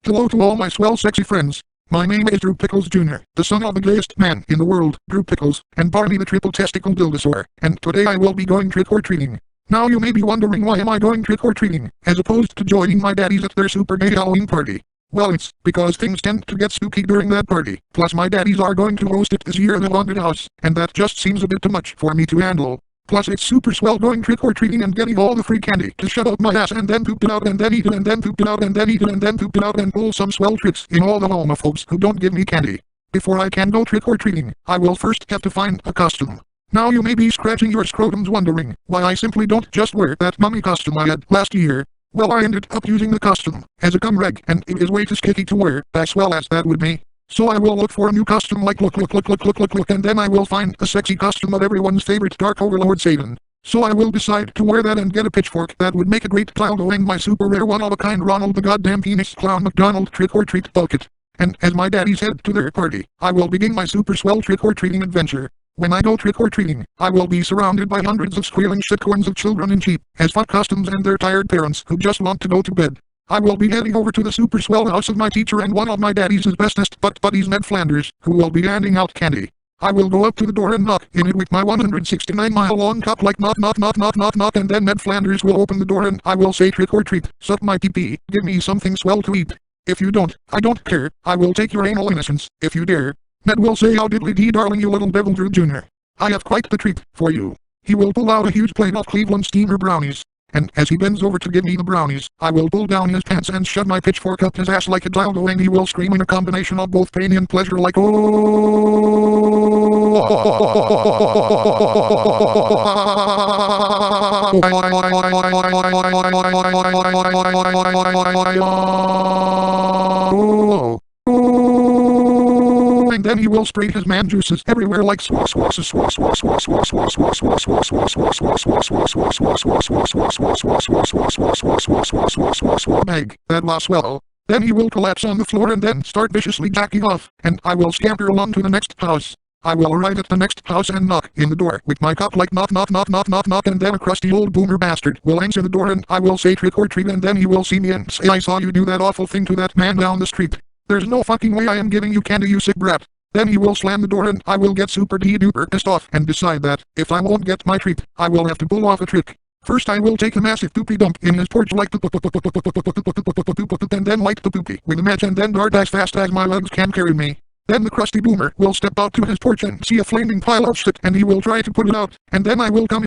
Hello to all my swell sexy friends. My name is Drew Pickles Jr., the son of the gayest man in the world, Drew Pickles, and Barney the triple testicle dildosaur, and today I will be going trick-or-treating. Now you may be wondering why am I going trick-or-treating, as opposed to joining my daddies at their super gay Halloween party. Well, it's because things tend to get spooky during that party, plus my daddies are going to host it this year in the haunted house, and that just seems a bit too much for me to handle. Plus it's super swell going trick-or-treating and getting all the free candy to shove up my ass and then poop it out and then eat it and then poop it out and then eat it and then poop it out and pull some swell tricks in all the homophobes who don't give me candy. Before I can go trick-or-treating, I will first have to find a costume. Now you may be scratching your scrotums wondering why I simply don't just wear that mummy costume I had last year. Well, I ended up using the costume as a cum rag, and it is way too sticky to wear, as well as that would be. So I will look for a new costume like look, and then I will find a sexy costume of everyone's favorite Dark Overlord Satan. So I will decide to wear that and get a pitchfork that would make a great Plowdo and my super rare one-of-a-kind Ronald the goddamn penis clown McDonald trick-or-treat bucket. And as my daddies head to their party, I will begin my super swell trick-or-treating adventure. When I go trick-or-treating, I will be surrounded by hundreds of squealing shitcorns of children in cheap as fuck costumes and their tired parents who just want to go to bed. I will be heading over to the super swell house of my teacher and one of my daddy's bestest butt buddies Ned Flanders, who will be handing out candy. I will go up to the door and knock in it with my 169-mile-long cock like knock, and then Ned Flanders will open the door and I will say trick or treat, suck my pee-pee, give me something swell to eat. If you don't, I don't care, I will take your anal innocence, if you dare. Ned will say how diddly-dee darling you little devil Drew Jr. I have quite the treat for you. He will pull out a huge plate of Cleveland steamer brownies. And as he bends over to give me the brownies, I will pull down his pants and shove my pitchfork up his ass like a dildo and he will scream in a combination of both pain and pleasure like oh. And then he will spray his man juices everywhere like bag. That was swell. Then he will collapse on the floor and then start viciously jacking off, and I will scamper along to the next house. I will arrive at the next house and knock in the door with my cock like knock, and then a crusty old boomer bastard will answer the door and I will say trick or treat and then he will see me and say I saw you do that awful thing to that man down the street. There's no fucking way I am giving you candy you sick brat. Then he will slam the door and I will get super duper pissed off and decide that, if I won't get my treat, I will have to pull off a trick. First I will take a massive poopy dump in his porch like and then light the poopy with a match and then dart as fast as my legs can carry me. Then the crusty boomer will step out to his porch and see a flaming pile of shit and he will try to put it out, and then I will come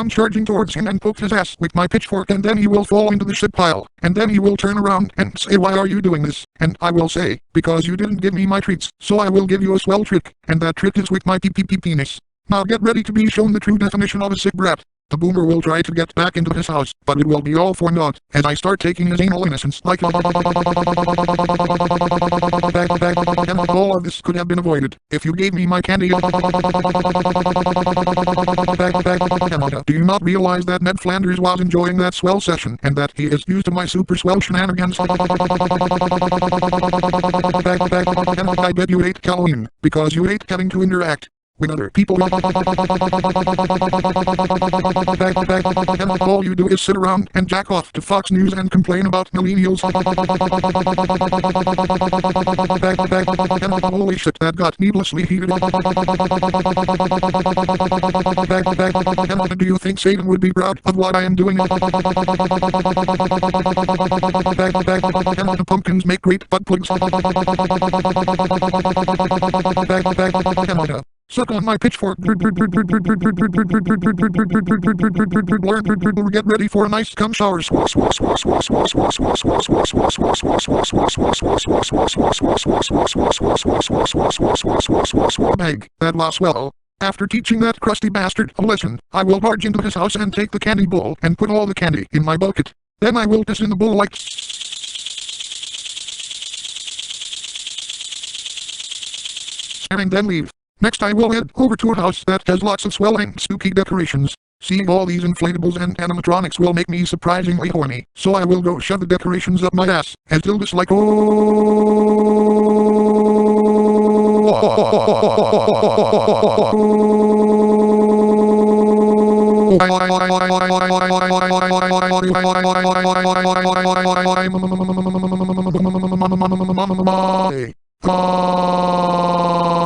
charging towards him and poke his ass with my pitchfork and then he will fall into the shit pile, and then he will turn around and say why are you doing this, and I will say, because you didn't give me my treats, so I will give you a swell trick, and that trick is with my pee penis. Now get ready to be shown the true definition of a sick brat. The boomer will try to get back into his house, but it will be all for naught, as I start taking his anal innocence like all of this could have been avoided if you gave me my candy. Do you not realize that Ned Flanders was enjoying that swell session, and that he is used to my super swell shenanigans? I bet you hate Halloween, because you hate having to interact with other people. All you do is sit around and jack off to Fox News and complain about millennials. Holy shit, that got needlessly heated. Do you think Satan would be proud of what I am doing? Pumpkins make great butt plugs. Suck on my pitchfork. Get ready for a nice cum shower. Bag. That was swell. After teaching that crusty bastard a lesson, I will barge into his house and take the candy bowl and put all the candy in my bucket. Then I will piss in the bowl like and then leave. Next I will head over to a house that has lots of swell and spooky decorations. Seeing all these inflatables and animatronics will make me surprisingly horny, so I will go shove the decorations up my ass, as dildos like oh.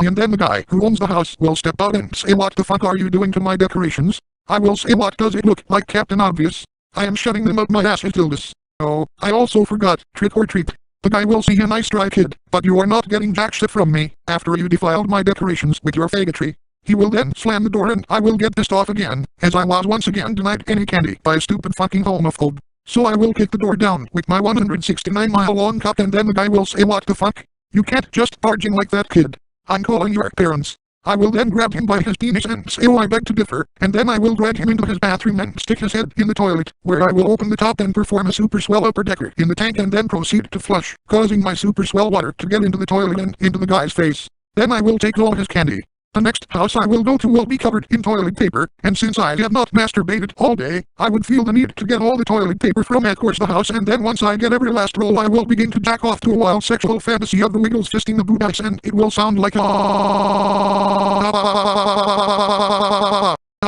And then the guy who owns the house will step out and say, "What the fuck are you doing to my decorations?" I will say, "What does it look like, Captain Obvious? I am shutting them up my ass until this." Oh, I also forgot, trick or treat. The guy will say, "A nice try, kid, but you are not getting jack shit from me after you defiled my decorations with your faggotry." He will then slam the door and I will get pissed off again, as I was once again denied any candy by a stupid fucking homophobe. So I will kick the door down with my 169-mile-long cock and then the guy will say, "What the fuck? You can't just barge in like that, kid. I'm calling your parents." I will then grab him by his penis and say, "Oh, I beg to differ," and then I will drag him into his bathroom and stick his head in the toilet, where I will open the top and perform a super swell upper decker in the tank and then proceed to flush, causing my super swell water to get into the toilet and into the guy's face. Then I will take all his candy. The next house I will go to will be covered in toilet paper, and since I have not masturbated all day, I would feel the need to get all the toilet paper from of course the house, and then once I get every last roll I will begin to jack off to a wild sexual fantasy of the Wiggles fisting the boobies, and it will sound like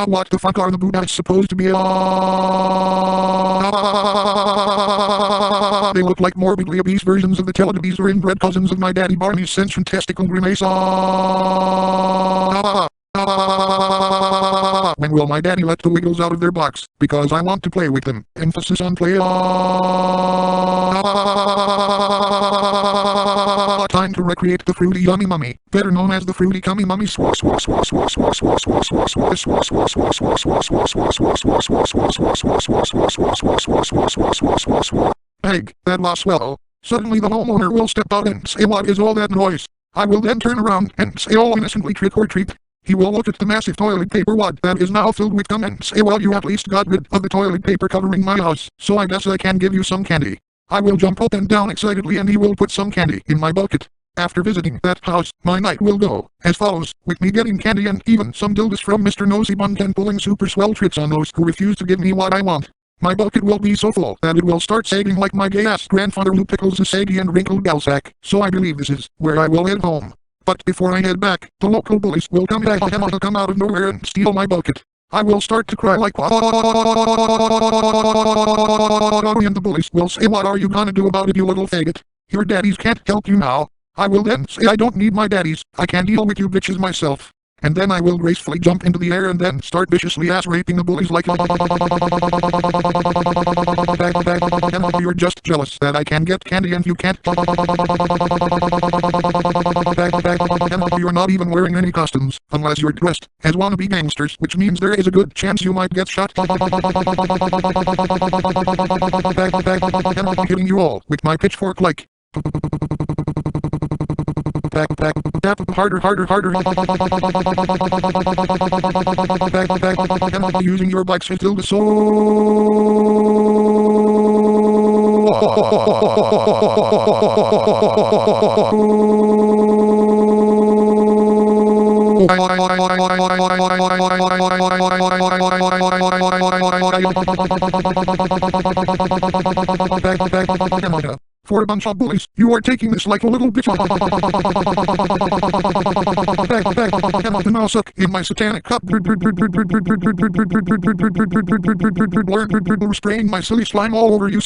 what the fuck are the boobies supposed to be? They look like morbidly obese versions of the Teletubbies or inbred cousins of my daddy Barney's sentient testicle grimace. When will my daddy let the Wiggles out of their box? Because I want to play with them. Emphasis on play. Time to recreate the fruity yummy mummy, better known as the fruity cummy mummy. Egg, that was swell. Suddenly the homeowner will step out and say, "What is all that noise?" I will then turn around and say, "Oh, innocently, trick or treat." He will look at the massive toilet paper wad that is now filled with cum and say, "Well, you at least got rid of the toilet paper covering my house, so I guess I can give you some candy." I will jump up and down excitedly and he will put some candy in my bucket. After visiting that house, my night will go as follows, with me getting candy and even some dildos from Mr. Nosy Bun and pulling super swell tricks on those who refuse to give me what I want. My bucket will be so full that it will start sagging like my gay-ass grandfather Lou Pickles' saggy and wrinkled galsack, so I believe this is where I will head home. But before I head back, the local bullies will come out of nowhere and steal my bucket. I will start to cry like and the bullies will say, "What are you gonna do about it, you little faggot? Your daddies can't help you now." I will then say, "I don't need my daddies, I can deal with you bitches myself." And then I will gracefully jump into the air and then start viciously ass-raping the bullies like you're just jealous that I can get candy and you can't. You're not even wearing any costumes, unless you're dressed as wannabe gangsters, which means there is a good chance you might get shot. Hitting you all with my pitchfork like harder. Using your bikes until the For a bunch of bullies, you are taking this like a little bitch. The now suck in my satanic cup. Spraying my silly slime all over you.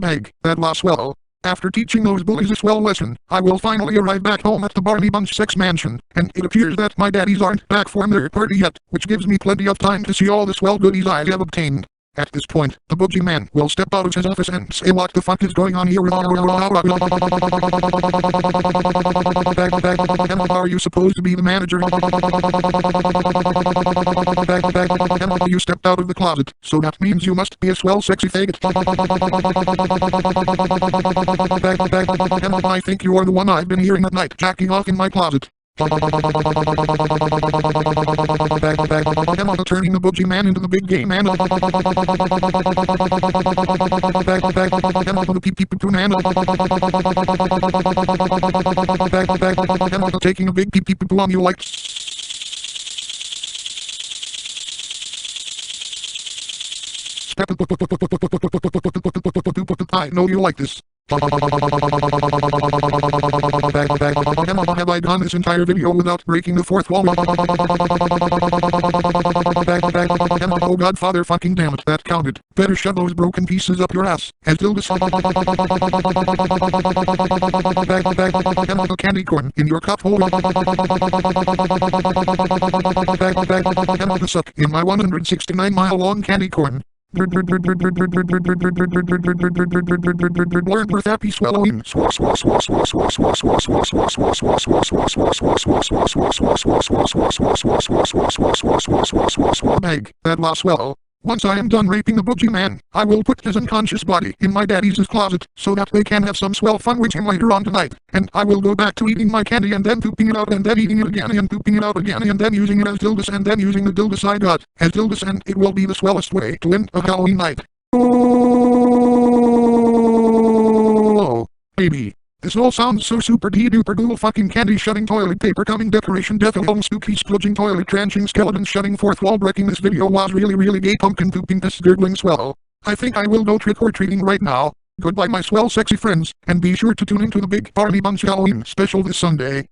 Meg, that was swell. After teaching those bullies a swell lesson, I will finally arrive back home at the Barney Bunch sex mansion, and it appears that my daddies aren't back from their party yet, which gives me plenty of time to see all the swell goodies I have obtained. At this point, the bougie man will step out of his office and say, "What the fuck is going on here? Are you supposed to be the manager? You stepped out of the closet, so that means you must be a swell sexy faggot. I think you are the one I've been hearing at night jacking off in my closet." Turning the bougie man into the big gay man. Taking a big pee on you like. I know you like this. Have I done this entire video without breaking the fourth wall? Oh god, father fucking damn it, that counted. Better shove those broken pieces up your ass. As Dildas candy corn in your cup hole. Suck in my 169-mile-long candy corn. Warren happy swallowing. Bag that last swell. Once I am done raping the bougie man, I will put his unconscious body in my daddy's closet so that they can have some swell fun with him later on tonight. And I will go back to eating my candy and then pooping it out and then eating it again and pooping it out again and then using it as dildos and then using the dildos I got as dildos, and it will be the swellest way to end a Halloween night. Oh, baby. This all sounds so super duper cool. Fucking candy shutting, toilet paper coming, decoration, death alone, spooky, spludging, toilet tranching, skeleton shutting, fourth wall breaking. This video was really gay, pumpkin pooping, piss gurgling swell. I think I will go trick-or-treating right now. Goodbye my swell sexy friends, and be sure to tune into the big Barney Bunch Halloween Special this Sunday.